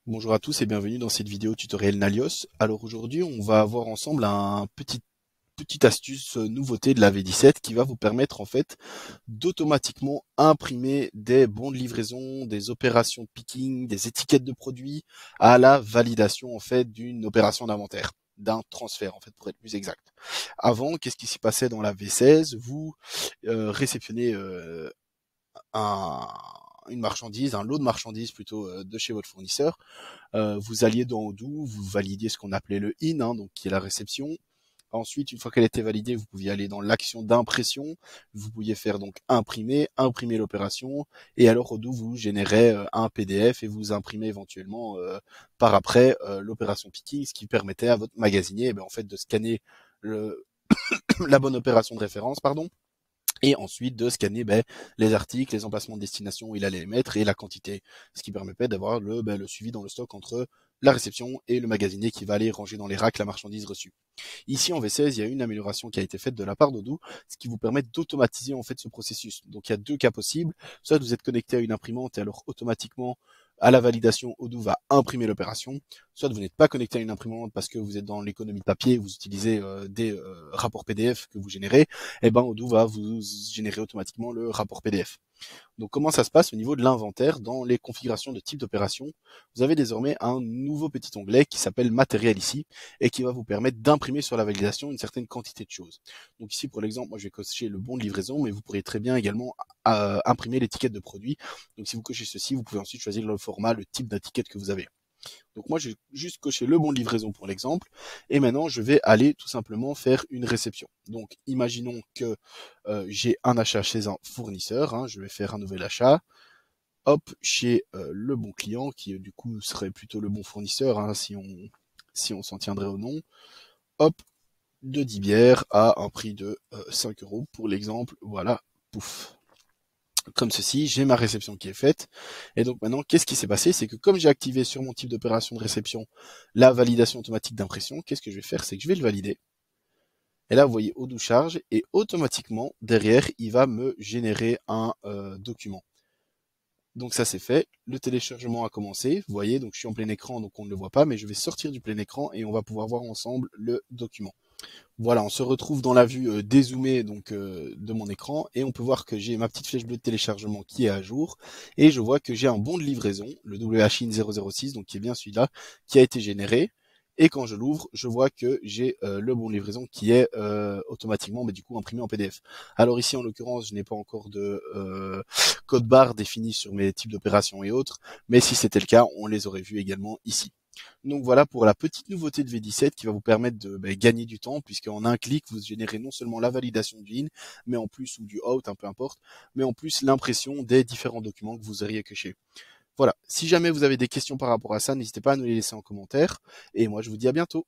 Bonjour à tous et bienvenue dans cette vidéo tutoriel Nalios. Alors aujourd'hui, on va voir ensemble un petite astuce nouveauté de la V17 qui va vous permettre en fait d'automatiquement imprimer des bons de livraison, des opérations de picking, des étiquettes de produits à la validation en fait d'une opération d'inventaire, d'un transfert en fait pour être plus exact. Avant, qu'est-ce qui s'y passait dans la V16? Vous réceptionnez un une marchandise, un lot de marchandises plutôt de chez votre fournisseur. Vous alliez dans Odoo, vous validiez ce qu'on appelait le IN, donc qui est la réception. Ensuite, une fois qu'elle était validée, vous pouviez aller dans l'action d'impression. Vous pouviez faire donc imprimer l'opération, et alors Odoo vous générait un PDF et vous imprimez éventuellement par après l'opération picking, ce qui permettait à votre magasinier en fait de scanner le, la bonne opération de référence, pardon, et ensuite de scanner les articles, les emplacements de destination où il allait les mettre et la quantité, ce qui permettait d'avoir le suivi dans le stock entre la réception et le magasinier qui va aller ranger dans les racks la marchandise reçue. Ici en V16, il y a une amélioration qui a été faite de la part d'Odoo, ce qui vous permet d'automatiser en fait ce processus. Donc il y a deux cas possibles, soit vous êtes connecté à une imprimante et alors automatiquement à la validation, Odoo va imprimer l'opération, soit vous n'êtes pas connecté à une imprimante parce que vous êtes dans l'économie de papier, vous utilisez des rapports PDF que vous générez, et Odoo va vous générer automatiquement le rapport PDF. Donc comment ça se passe au niveau de l'inventaire dans les configurations de type d'opération? Vous avez désormais un nouveau petit onglet qui s'appelle matériel ici et qui va vous permettre d'imprimer sur la validation une certaine quantité de choses. Donc ici pour l'exemple, moi je vais cocher le bon de livraison, mais vous pourriez très bien également imprimer l'étiquette de produit. Donc si vous cochez ceci, vous pouvez ensuite choisir le format, le type d'étiquette que vous avez. Donc moi, j'ai juste coché le bon de livraison pour l'exemple. Et maintenant, je vais aller tout simplement faire une réception. Donc imaginons que j'ai un achat chez un fournisseur. Je vais faire un nouvel achat. Hop, chez le bon client, qui du coup serait plutôt le bon fournisseur si on s'en tiendrait au nom. Hop, de 10 bières à un prix de 5 euros pour l'exemple. Voilà, pouf, comme ceci, j'ai ma réception qui est faite. Et donc maintenant, qu'est-ce qui s'est passé? C'est que comme j'ai activé sur mon type d'opération de réception la validation automatique d'impression, qu'est-ce que je vais faire? C'est que je vais le valider. Et là, vous voyez Odoo charge et automatiquement, derrière, il va me générer un document. Donc ça c'est fait, le téléchargement a commencé, vous voyez, donc je suis en plein écran, donc on ne le voit pas, mais je vais sortir du plein écran et on va pouvoir voir ensemble le document. Voilà, on se retrouve dans la vue dézoomée de mon écran et on peut voir que j'ai ma petite flèche bleue de téléchargement qui est à jour et je vois que j'ai un bon de livraison, le WHIN 006, donc qui est bien celui-là, qui a été généré. Et quand je l'ouvre, je vois que j'ai le bon de livraison qui est automatiquement du coup imprimé en PDF. Alors ici en l'occurrence, je n'ai pas encore de code barre défini sur mes types d'opérations et autres, mais si c'était le cas, on les aurait vus également ici. Donc voilà pour la petite nouveauté de V17 qui va vous permettre de gagner du temps, puisqu'en un clic, vous générez non seulement la validation du in, mais en plus, ou du out, peu importe, mais en plus l'impression des différents documents que vous auriez cochés. Voilà, si jamais vous avez des questions par rapport à ça, n'hésitez pas à nous les laisser en commentaire, et moi je vous dis à bientôt.